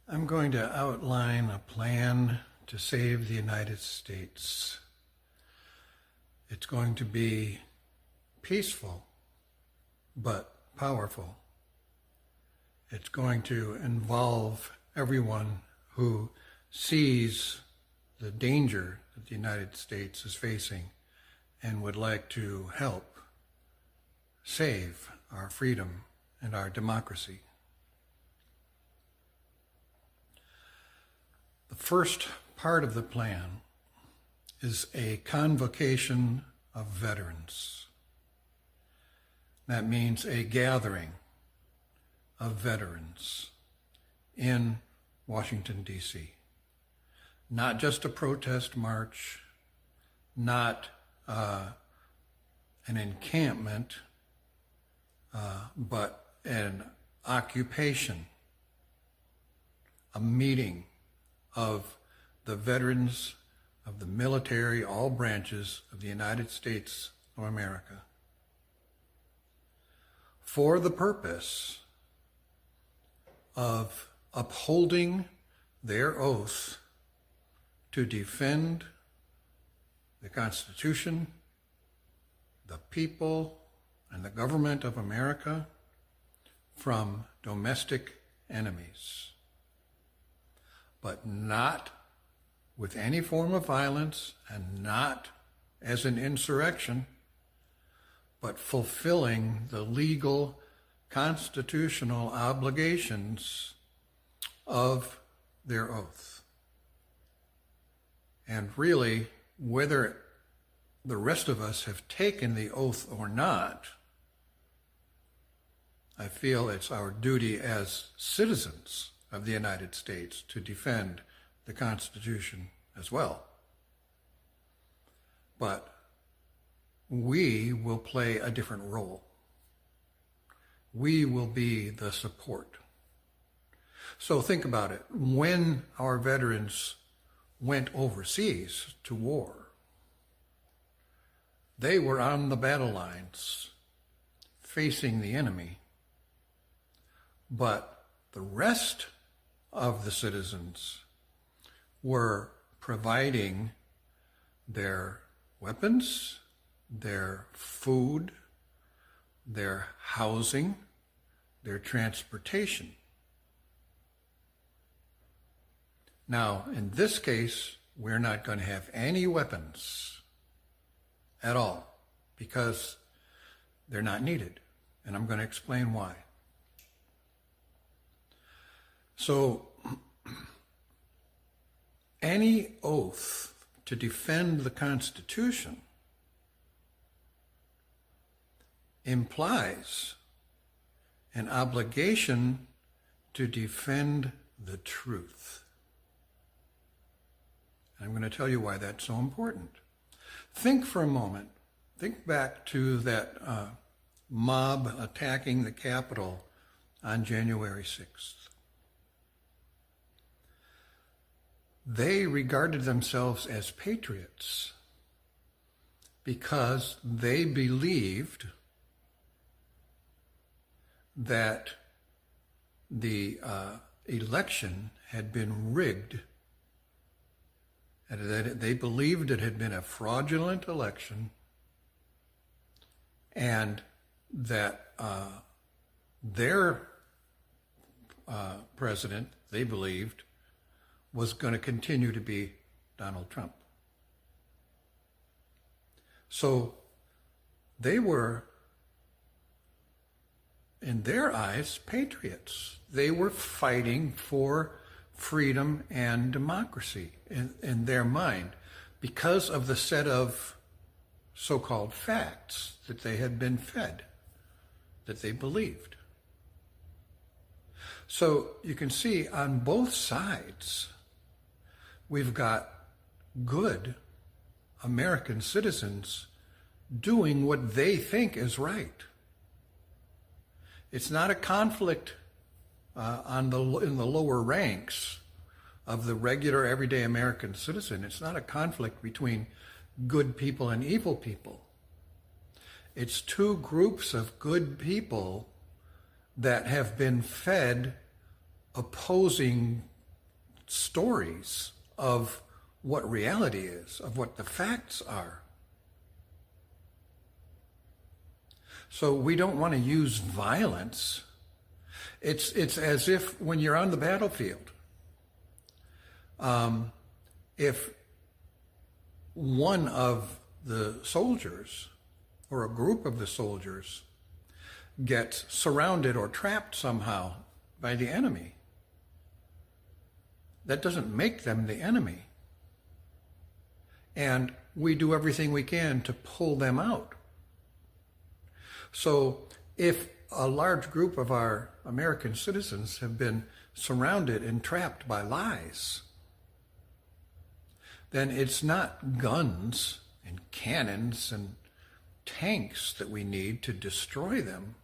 I'm going to outline a plan to save the United States. It's going to be peaceful, but powerful. It's going to involve everyone who sees the danger that the United States is facing and would like to help save our freedom and our democracy. The first part of the plan is a convocation of veterans. That means a gathering of veterans in Washington, D.C. Not just a protest march, not an encampment, but an occupation, a meeting of the veterans of the military, all branches of the United States of America, for the purpose of upholding their oath to defend the Constitution, the people, and the government of America from domestic enemies, but not with any form of violence and not as an insurrection, but fulfilling the legal constitutional obligations of their oath. And really, whether the rest of us have taken the oath or not, I feel it's our duty as citizens of the United States to defend the Constitution as well. But we will play a different role. We will be the support. So think about it. When our veterans went overseas to war, they were on the battle lines facing the enemy. But the rest of the citizens were providing their weapons, their food, their housing, their transportation. Now, in this case, we're not going to have any weapons at all because they're not needed. And I'm going to explain why. So, any oath to defend the Constitution implies an obligation to defend the truth. I'm going to tell you why that's so important. Think for a moment. Think back to that mob attacking the Capitol on January 6th. They regarded themselves as patriots because they believed that the election had been rigged, and that they believed it had been a fraudulent election, and that their president, they believed, was going to continue to be Donald Trump. So they were, in their eyes, patriots. They were fighting for freedom and democracy in their mind because of the set of so-called facts that they had been fed, that they believed. So you can see on both sides, we've got good American citizens doing what they think is right. It's not a conflict in the lower ranks of the regular everyday American citizen. It's not a conflict between good people and evil people. It's two groups of good people that have been fed opposing stories of what reality is, of what the facts are. So we don't want to use violence. It's as if when you're on the battlefield, if one of the soldiers or a group of the soldiers gets surrounded or trapped somehow by the enemy, that doesn't make them the enemy. And we do everything we can to pull them out. So if a large group of our American citizens have been surrounded and trapped by lies, then it's not guns and cannons and tanks that we need to destroy them.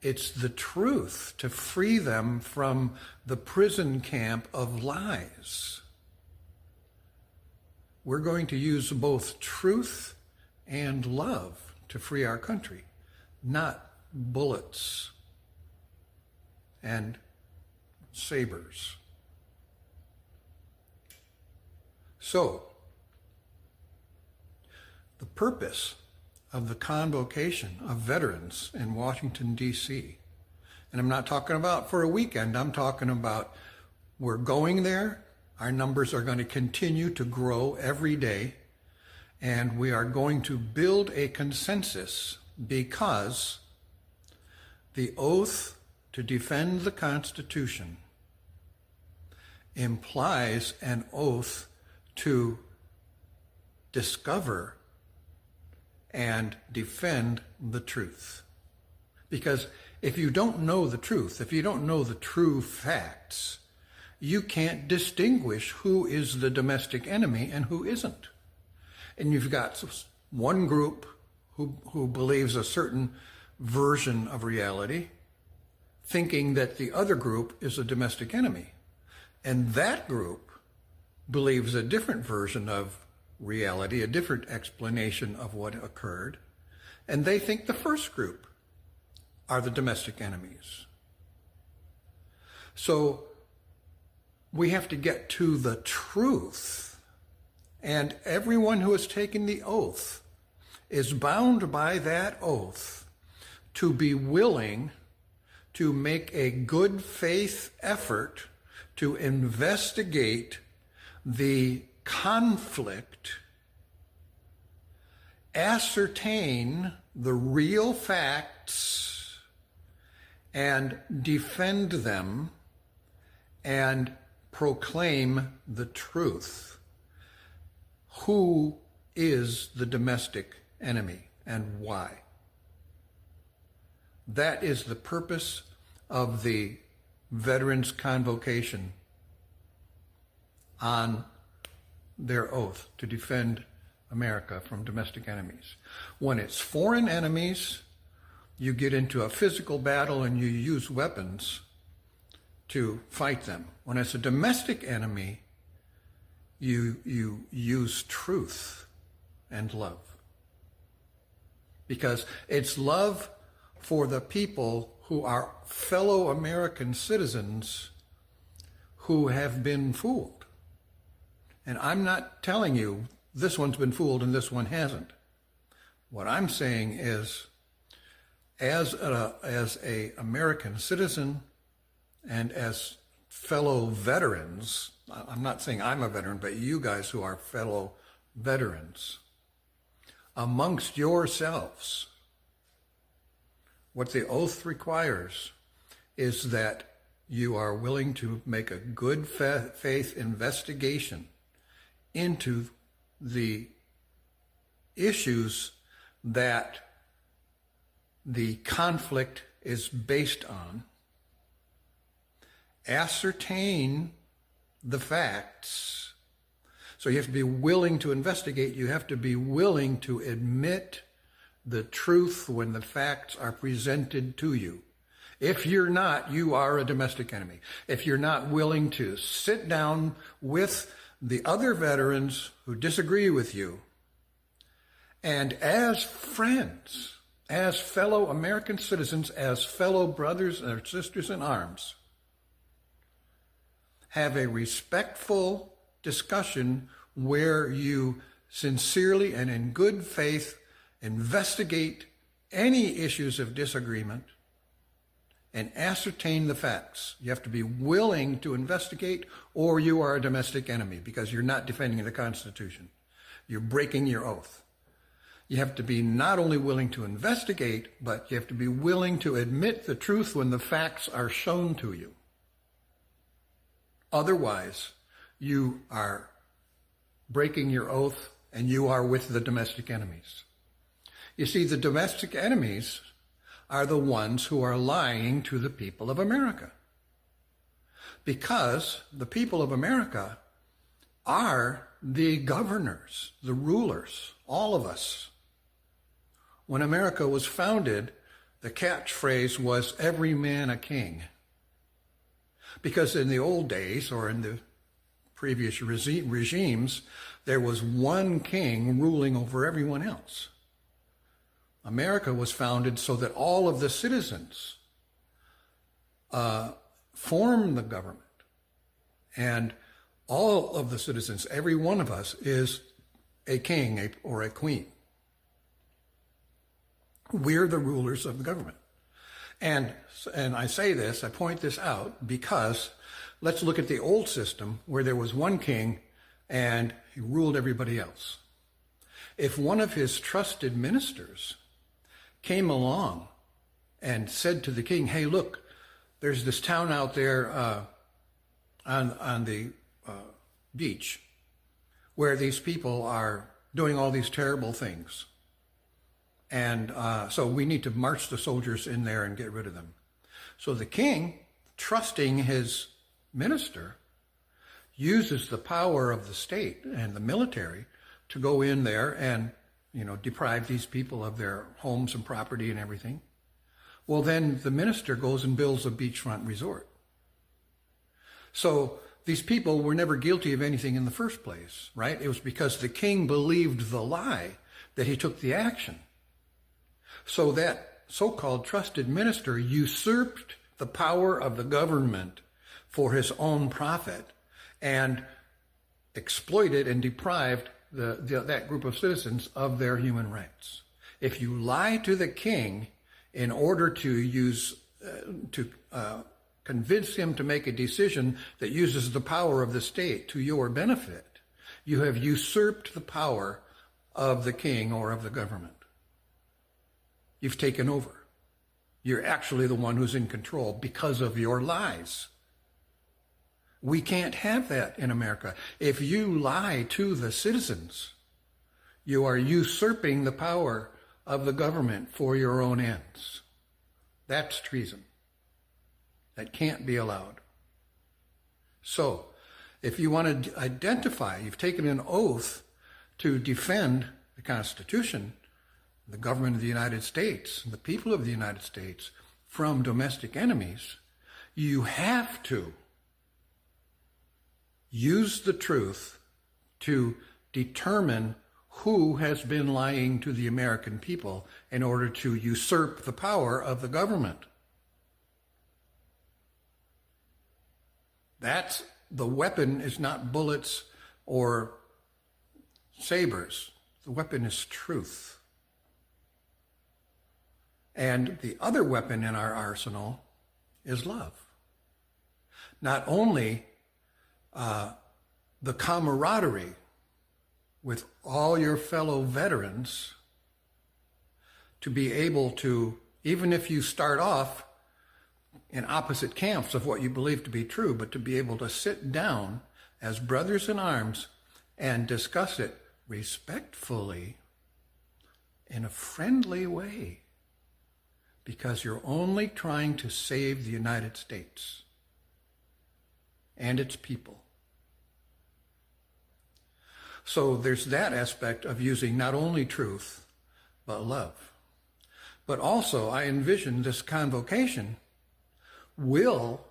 It's the truth to free them from the prison camp of lies. We're going to use both truth and love to free our country, not bullets and sabers. So, the purpose of the convocation of veterans in Washington, D.C., and I'm not talking about for a weekend, I'm talking about we're going there, our numbers are going to continue to grow every day, and we are going to build a consensus because the oath to defend the Constitution implies an oath to discover and defend the truth. Because if you don't know the truth, if you don't know the true facts, you can't distinguish who is the domestic enemy and who isn't. And you've got one group who believes a certain version of reality, thinking that the other group is a domestic enemy. And that group believes a different version of reality, a different explanation of what occurred, and they think the first group are the domestic enemies. So we have to get to the truth, and everyone who has taken the oath is bound by that oath to be willing to make a good faith effort to investigate the conflict, ascertain the real facts, and defend them, and proclaim the truth. Who is the domestic enemy and why? That is the purpose of the Veterans Convocation on their oath to defend America from domestic enemies. When it's foreign enemies, you get into a physical battle and you use weapons to fight them. When it's a domestic enemy, you use truth and love. Because it's love for the people who are fellow American citizens who have been fooled. And I'm not telling you this one's been fooled and this one hasn't. What I'm saying is, as a American citizen and as fellow veterans, I'm not saying I'm a veteran, but you guys who are fellow veterans, amongst yourselves, what the oath requires is that you are willing to make a good faith investigation into the issues that the conflict is based on, ascertain the facts. So you have to be willing to investigate. You have to be willing to admit the truth when the facts are presented to you. If you're not, you are a domestic enemy. If you're not willing to sit down with the other veterans who disagree with you, and as friends, as fellow American citizens, as fellow brothers and sisters in arms, have a respectful discussion where you sincerely and in good faith investigate any issues of disagreement and ascertain the facts. You have to be willing to investigate, or you are a domestic enemy because you're not defending the Constitution. You're breaking your oath. You have to be not only willing to investigate, but you have to be willing to admit the truth when the facts are shown to you. Otherwise, you are breaking your oath and you are with the domestic enemies. You see, the domestic enemies are the ones who are lying to the people of America. Because the people of America are the governors, the rulers, all of us. When America was founded, the catchphrase was, "Every man a king." Because in the old days, or in the previous regimes, there was one king ruling over everyone else. America was founded so that all of the citizens form the government. And all of the citizens, every one of us, is a king or a queen. We're the rulers of the government. And I say this, I point this out because let's look at the old system where there was one king and he ruled everybody else. If one of his trusted ministers came along and said to the king, "Hey, look, there's this town out there on the beach where these people are doing all these terrible things. And so we need to march the soldiers in there and get rid of them." So the king, trusting his minister, uses the power of the state and the military to go in there and, deprive these people of their homes and property and everything. Well, then the minister goes and builds a beachfront resort. So these people were never guilty of anything in the first place, right? It was because the king believed the lie that he took the action. So that so-called trusted minister usurped the power of the government for his own profit and exploited and deprived that group of citizens of their human rights. If you lie to the king in order to convince him to make a decision that uses the power of the state to your benefit, you have usurped the power of the king or of the government. You've taken over. You're actually the one who's in control because of your lies. We can't have that in America. If you lie to the citizens, you are usurping the power of the government for your own ends. That's treason. That can't be allowed. So, if you want to identify, you've taken an oath to defend the Constitution, the government of the United States, the people of the United States from domestic enemies, you have to use the truth to determine who has been lying to the American people in order to usurp the power of the government. The weapon is not bullets or sabers. The weapon is truth. And the other weapon in our arsenal is love. Not only the camaraderie with all your fellow veterans to be able to, even if you start off in opposite camps of what you believe to be true, but to be able to sit down as brothers in arms and discuss it respectfully in a friendly way, because you're only trying to save the United States and its people. So there's that aspect of using not only truth, but love. But also, I envision this convocation will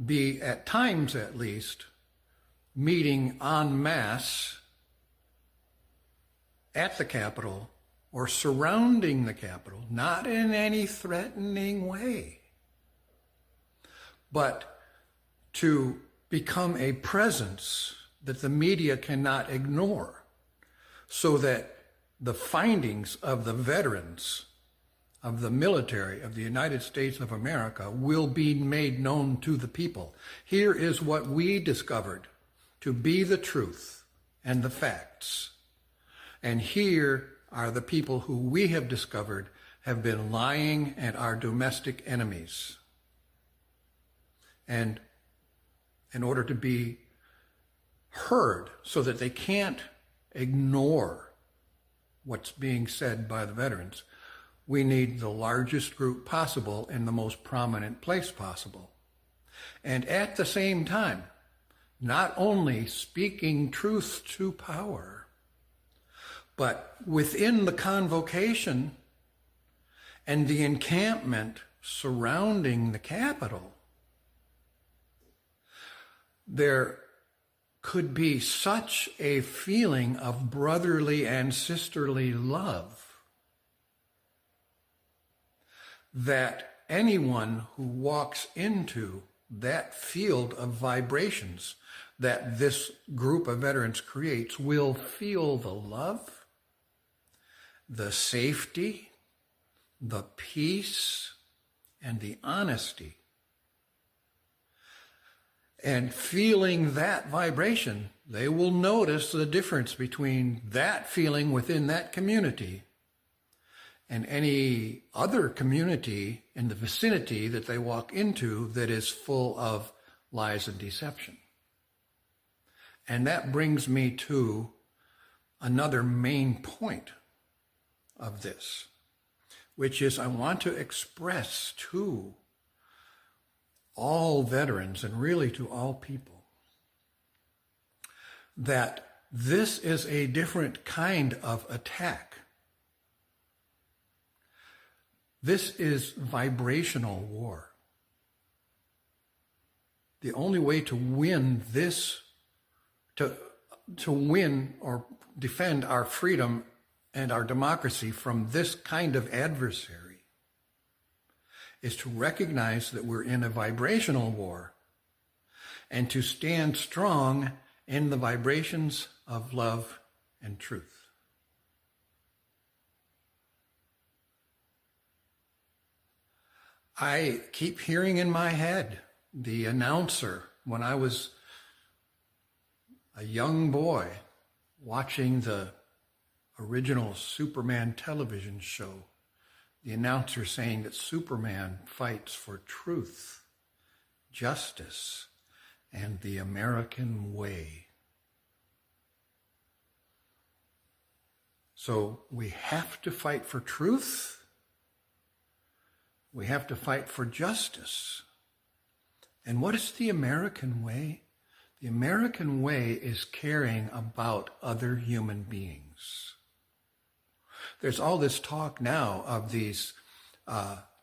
be, at times at least, meeting en masse at the Capitol or surrounding the Capitol, not in any threatening way, but to become a presence that the media cannot ignore, so that the findings of the veterans of the military of the United States of America will be made known to the people. Here is what we discovered to be the truth and the facts. And here are the people who we have discovered have been lying and are domestic enemies. And in order to be heard so that they can't ignore what's being said by the veterans, we need the largest group possible in the most prominent place possible. And at the same time, not only speaking truth to power, but within the convocation and the encampment surrounding the Capitol, there could be such a feeling of brotherly and sisterly love that anyone who walks into that field of vibrations that this group of veterans creates will feel the love, the safety, the peace, and the honesty. And feeling that vibration, they will notice the difference between that feeling within that community and any other community in the vicinity that they walk into that is full of lies and deception. And that brings me to another main point of this, which is I want to express to all veterans and really to all people that this is a different kind of attack. This is vibrational war. The only way to win this, to win or defend our freedom and our democracy from this kind of adversary, is to recognize that we're in a vibrational war and to stand strong in the vibrations of love and truth. I keep hearing in my head the announcer when I was a young boy watching the original Superman television show, the announcer saying that Superman fights for truth, justice, and the American way. So we have to fight for truth. We have to fight for justice. And what is the American way? The American way is caring about other human beings. There's all this talk now of these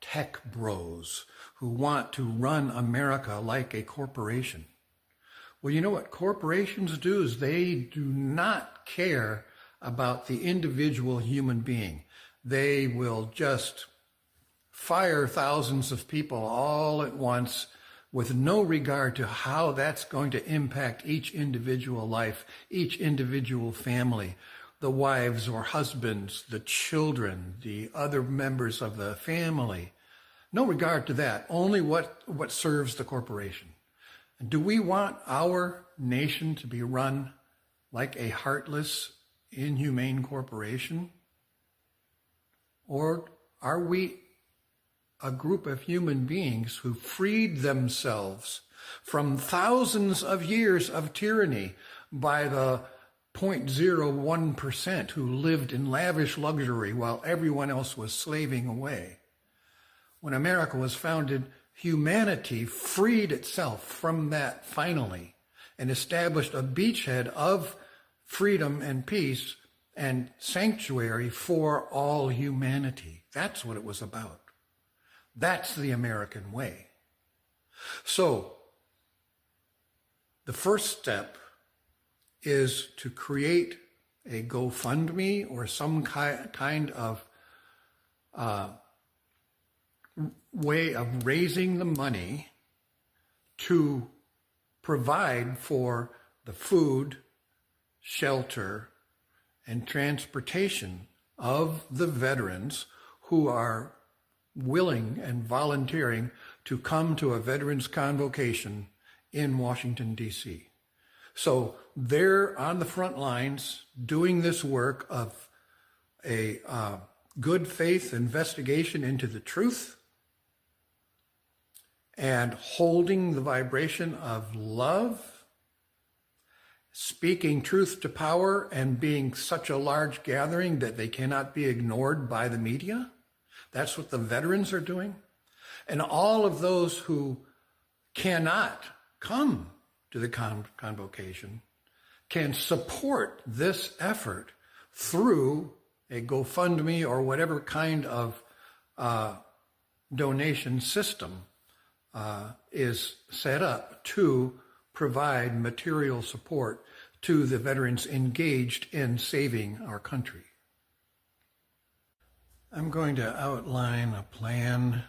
tech bros who want to run America like a corporation. Well, you know what corporations do is they do not care about the individual human being. They will just fire thousands of people all at once with no regard to how that's going to impact each individual life, each individual family, the wives or husbands, the children, the other members of the family. No regard to that, only what serves the corporation. And do we want our nation to be run like a heartless, inhumane corporation? Or are we a group of human beings who freed themselves from thousands of years of tyranny by the 0.01% who lived in lavish luxury while everyone else was slaving away? When America was founded, humanity freed itself from that finally and established a beachhead of freedom and peace and sanctuary for all humanity. That's what it was about. That's the American way. So, the first step is to create a GoFundMe or some kind of way of raising the money to provide for the food, shelter, and transportation of the veterans who are willing and volunteering to come to a veterans convocation in Washington, D.C. So they're on the front lines doing this work of a good faith investigation into the truth and holding the vibration of love, speaking truth to power, and being such a large gathering that they cannot be ignored by the media. That's what the veterans are doing. And all of those who cannot come to the convocation can support this effort through a GoFundMe or whatever kind of donation system is set up to provide material support to the veterans engaged in saving our country. I'm going to outline a plan